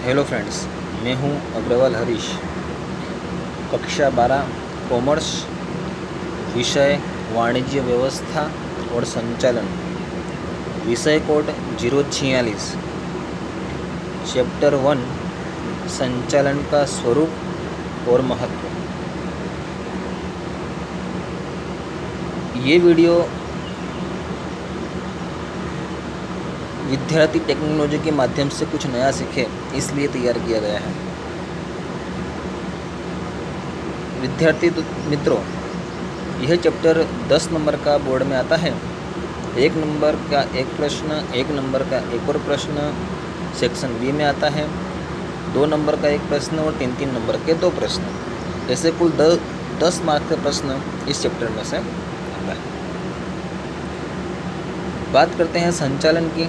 Hello friends, मैं हूं अग्रवाल हरीश। कक्षा 12 कॉमर्स, विषय वाणिज्य व्यवस्था और संचालन, विषय कोड 046, चैप्टर 1 संचालन का स्वरूप और महत्व। ये वीडियो विद्यार्थी टेक्नोलॉजी के माध्यम से कुछ नया सीखे इसलिए तैयार किया गया है। विद्यार्थी मित्रों, यह चैप्टर 10 नंबर का बोर्ड में आता है। 1 नंबर का एक प्रश्न, 1 नंबर का एक और प्रश्न सेक्शन बी में आता है, 2 नंबर का एक प्रश्न और 3 नंबर के 2 प्रश्न। ऐसे कुल 10 मार्क के प्रश्न इस चैप्टर में से आता है। बात करते हैं संचालन की,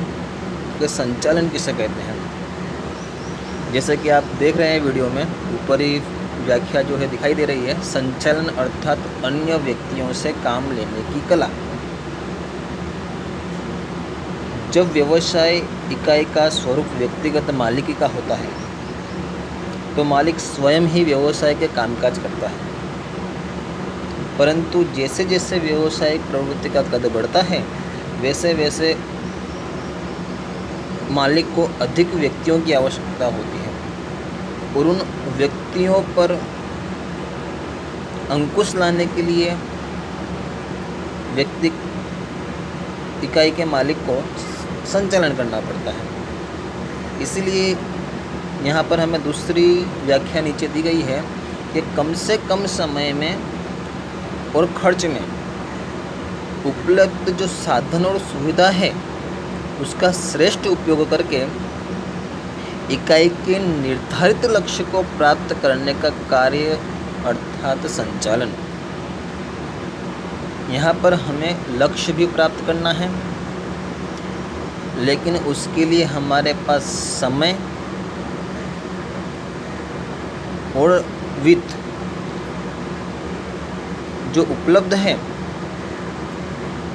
कि संचालन किसे कहते हैं। जैसे कि आप देख रहे हैं वीडियो में, ऊपरी व्याख्या जो है दिखाई दे रही है। संचालन अर्थात अन्य व्यक्तियों से काम लेने की कला। जब व्यवसाय इकाई का स्वरूप व्यक्तिगत मालिकी का होता है तो मालिक स्वयं ही व्यवसाय के कामकाज करता है, परंतु जैसे जैसे व्यवसायिक प्रवृत्ति का कद बढ़ता है वैसे वैसे मालिक को अधिक व्यक्तियों की आवश्यकता होती है और उन व्यक्तियों पर अंकुश लाने के लिए व्यक्ति इकाई के मालिक को संचालन करना पड़ता है। इसीलिए यहाँ पर हमें दूसरी व्याख्या नीचे दी गई है कि कम से कम समय में और खर्च में उपलब्ध जो साधन और सुविधा है उसका श्रेष्ठ उपयोग करके इकाई के निर्धारित लक्ष्य को प्राप्त करने का कार्य अर्थात संचालन। यहाँ पर हमें लक्ष्य भी प्राप्त करना है, लेकिन उसके लिए हमारे पास समय और वित्त जो उपलब्ध है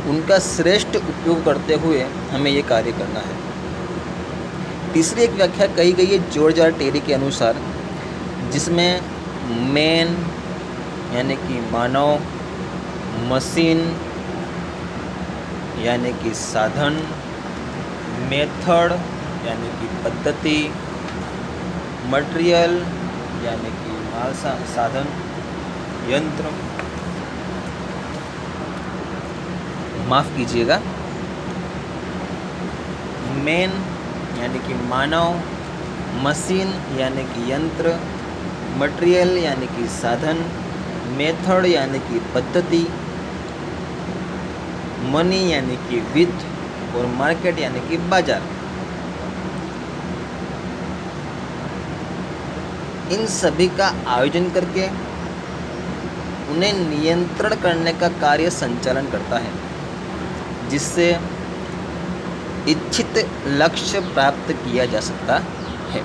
उनका श्रेष्ठ उपयोग करते हुए हमें ये कार्य करना है। तीसरी एक व्याख्या कही गई है जॉर्ज आर टेरी के अनुसार, जिसमें मैन यानी कि मानव, मशीन यानी कि साधन, मेथड यानी कि पद्धति, मटेरियल यानी कि माल साधन, यंत्र, माफ़ कीजिएगा, मैन यानी कि मानव, मशीन यानी कि यंत्र, मटेरियल यानी कि साधन, मेथड यानी कि पद्धति, मनी यानी कि वित्त और मार्केट यानी कि बाजार। इन सभी का आयोजन करके उन्हें नियंत्रण करने का कार्य संचालन करता है, जिससे इच्छित लक्ष्य प्राप्त किया जा सकता है।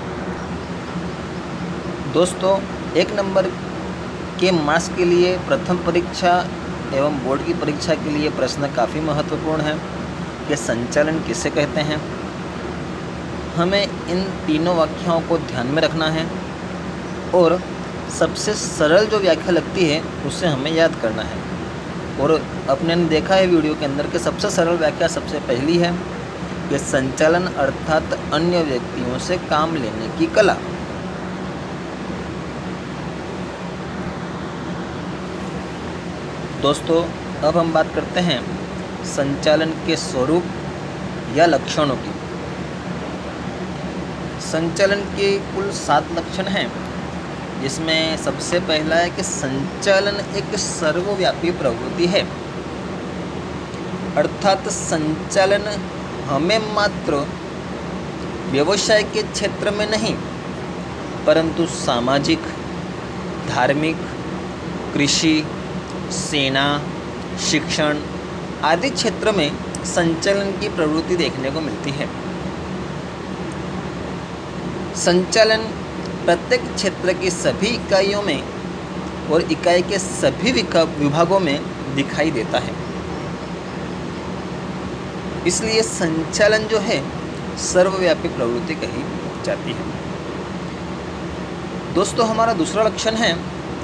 दोस्तों, 1 नंबर के मार्क्स के लिए प्रथम परीक्षा एवं बोर्ड की परीक्षा के लिए प्रश्न काफ़ी महत्वपूर्ण है कि संचालन किसे कहते हैं। हमें इन तीनों व्याख्याओं को ध्यान में रखना है और सबसे सरल जो व्याख्या लगती है उसे हमें याद करना है। और अपने ने देखा है वीडियो के अंदर कि सबसे सरल व्याख्या सबसे पहली है कि संचालन अर्थात अन्य व्यक्तियों से काम लेने की कला। दोस्तों, अब हम बात करते हैं संचालन के स्वरूप या लक्षणों की। संचालन के कुल 7 लक्षण हैं, जिसमें सबसे पहला है कि संचालन एक सर्वव्यापी प्रवृत्ति है, अर्थात संचालन हमें मात्र व्यवसाय के क्षेत्र में नहीं परंतु सामाजिक, धार्मिक, कृषि, सेना, शिक्षण आदि क्षेत्र में संचालन की प्रवृत्ति देखने को मिलती है। संचालन प्रत्येक क्षेत्र की सभी इकाइयों में और इकाई के सभी विभागों में दिखाई देता है। इसलिए संचालन जो है सर्वव्यापी प्रवृत्ति कही जाती है। दोस्तों हमारा दूसरा लक्षण है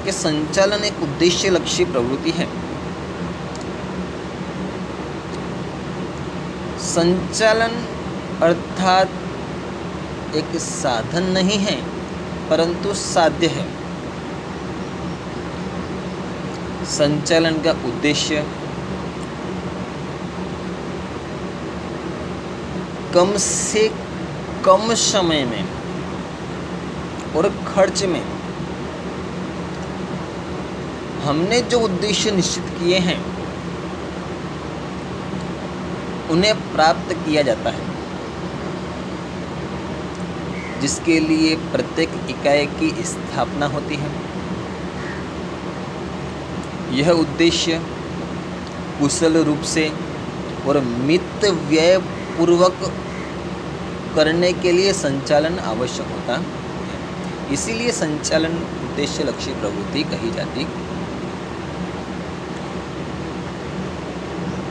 कि संचालन एक उद्देश्य लक्ष्य प्रवृत्ति है। संचालन अर्थात एक साधन नहीं है परंतु साध्य है। संचालन का उद्देश्य कम से कम समय में और खर्च में हमने जो उद्देश्य निश्चित किए हैं उन्हें प्राप्त किया जाता है, जिसके लिए प्रत्येक इकाई की स्थापना होती है। यह उद्देश्य कुशल रूप से और मित व्यय पूर्वक करने के लिए संचालन आवश्यक होता है। इसीलिए संचालन उद्देश्य लक्ष्य प्रवृत्ति कही जाती।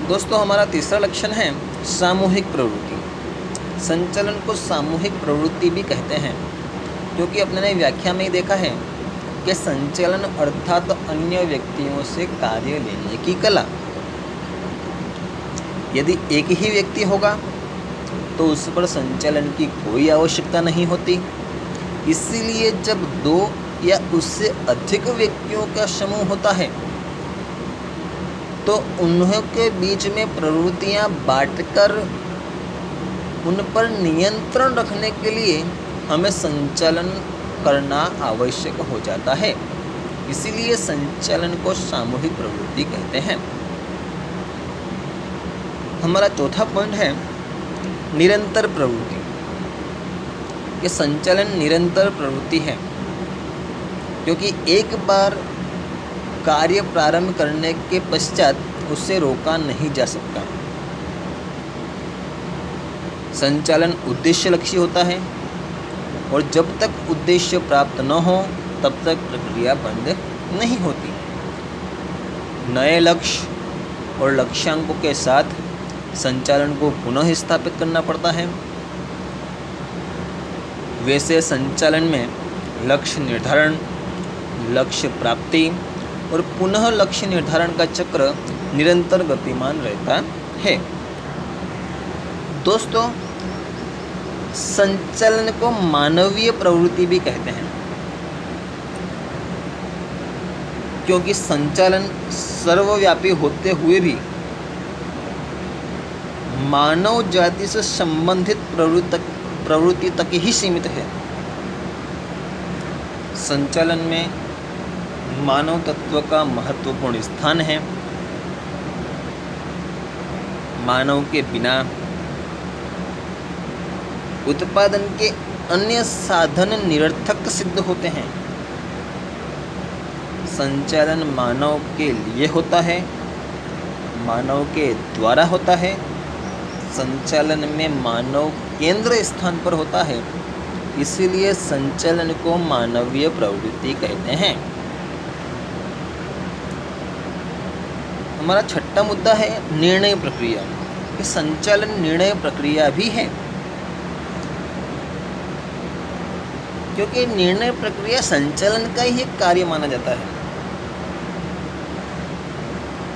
दोस्तों हमारा तीसरा लक्षण है सामूहिक प्रवृत्ति। संचालन को सामूहिक प्रवृत्ति भी कहते हैं, क्योंकि अपने ने व्याख्या में ही देखा है कि संचालन अर्थात अन्य व्यक्तियों से कार्य लेने की कला। यदि एक ही व्यक्ति होगा तो उस पर संचालन की कोई आवश्यकता नहीं होती। इसीलिए जब दो या उससे अधिक व्यक्तियों का समूह होता है तो उनके बीच में प्रवृत्तियां बांटकर उन पर नियंत्रण रखने के लिए हमें संचालन करना आवश्यक हो जाता है। इसीलिए संचालन को सामूहिक प्रवृत्ति कहते हैं। हमारा चौथा पॉइंट है निरंतर प्रवृत्ति। कि संचालन निरंतर प्रवृत्ति है, क्योंकि एक बार कार्य प्रारंभ करने के पश्चात उसे रोका नहीं जा सकता। संचालन उद्देश्य लक्ष्य होता है और जब तक उद्देश्य प्राप्त न हो तब तक प्रक्रिया बंद नहीं होती। नए लक्ष्य और लक्ष्यांकों के साथ संचालन को पुनः स्थापित करना पड़ता है। वैसे संचालन में लक्ष्य निर्धारण, लक्ष्य प्राप्ति और पुनः लक्ष्य निर्धारण का चक्र निरंतर गतिमान रहता है। दोस्तों संचालन को मानवीय प्रवृत्ति भी कहते हैं, क्योंकि संचालन सर्वव्यापी होते हुए भी मानव जाति से संबंधित प्रवृत्ति तक ही सीमित है। संचालन में मानव तत्व का महत्वपूर्ण स्थान है। मानव के बिना उत्पादन के अन्य साधन निरर्थक सिद्ध होते हैं। संचालन मानव के लिए होता है, मानव के द्वारा होता है। संचालन में मानव केंद्र स्थान पर होता है, इसीलिए संचालन को मानवीय प्रवृत्ति कहते हैं। हमारा छठा मुद्दा है निर्णय प्रक्रिया। कि संचालन निर्णय प्रक्रिया भी है, क्योंकि निर्णय प्रक्रिया संचालन का ही एक कार्य माना जाता है।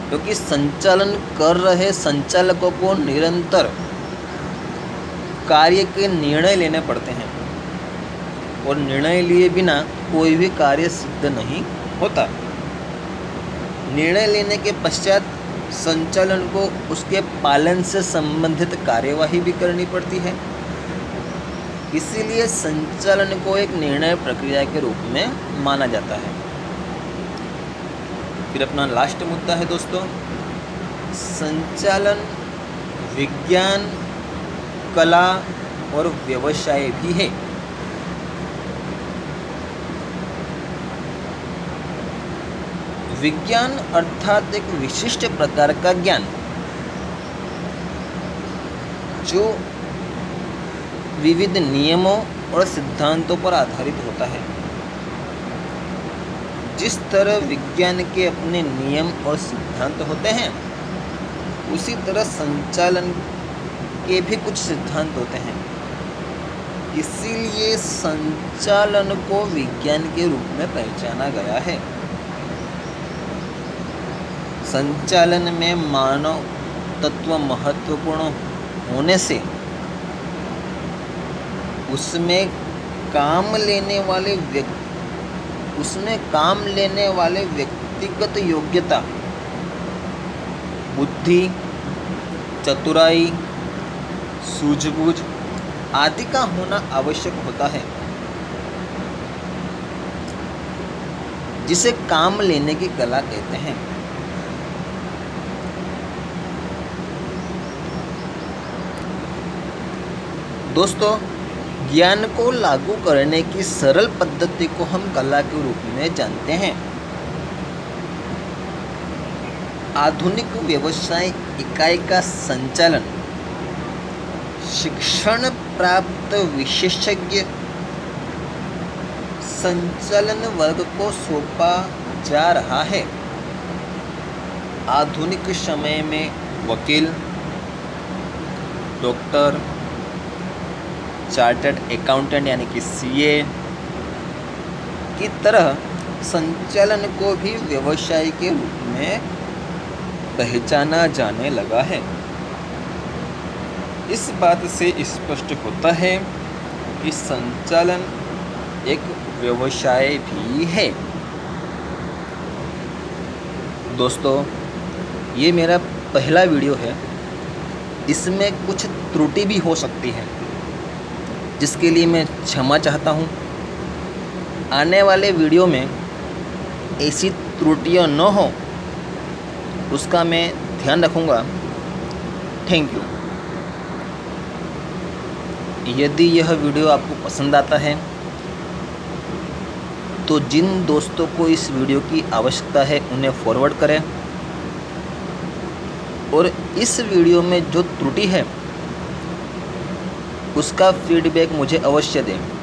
क्योंकि संचालन कर रहे संचालकों को निरंतर कार्य के निर्णय लेने पड़ते हैं और निर्णय लिए बिना कोई भी कार्य सिद्ध नहीं होता। निर्णय लेने के पश्चात संचालन को उसके पालन से संबंधित कार्यवाही भी करनी पड़ती है। इसीलिए संचालन को एक निर्णय प्रक्रिया के रूप में माना जाता है। फिर अपना लास्ट मुद्दा है दोस्तों, संचालन विज्ञान, कला और व्यवसाय भी है। विज्ञान अर्थात एक विशिष्ट प्रकार का ज्ञान जो विविध नियमों और सिद्धांतों पर आधारित होता है। जिस तरह विज्ञान के अपने नियम और सिद्धांत होते हैं, उसी तरह संचालन के भी कुछ सिद्धांत होते हैं। इसीलिए संचालन को विज्ञान के रूप में पहचाना गया है। संचालन में मानव तत्व महत्वपूर्ण होने से उसमें काम लेने वाले व्यक्तिगत योग्यता, बुद्धि, चतुराई, सूझबूझ आदि का होना आवश्यक होता है, जिसे काम लेने की कला कहते हैं। दोस्तों, ज्ञान को लागू करने की सरल पद्धति को हम कला के रूप में जानते हैं। आधुनिक व्यवसाय इकाई का संचालन शिक्षण प्राप्त विशेषज्ञ संचालन वर्ग को सौंपा जा रहा है। आधुनिक समय में वकील, डॉक्टर, चार्टर्ड अकाउंटेंट यानी कि CA की तरह संचालन को भी व्यवसाय के रूप में पहचाना जाने लगा है। इस बात से स्पष्ट होता है कि संचालन एक व्यवसाय भी है। दोस्तों, ये मेरा पहला वीडियो है, इसमें कुछ त्रुटि भी हो सकती है, जिसके लिए मैं क्षमा चाहता हूँ। आने वाले वीडियो में ऐसी त्रुटियाँ न हो, उसका मैं ध्यान रखूँगा। Thank you. यदि यह वीडियो आपको पसंद आता है तो जिन दोस्तों को इस वीडियो की आवश्यकता है उन्हें फॉरवर्ड करें, और इस वीडियो में जो त्रुटि है उसका फीडबैक मुझे अवश्य दें।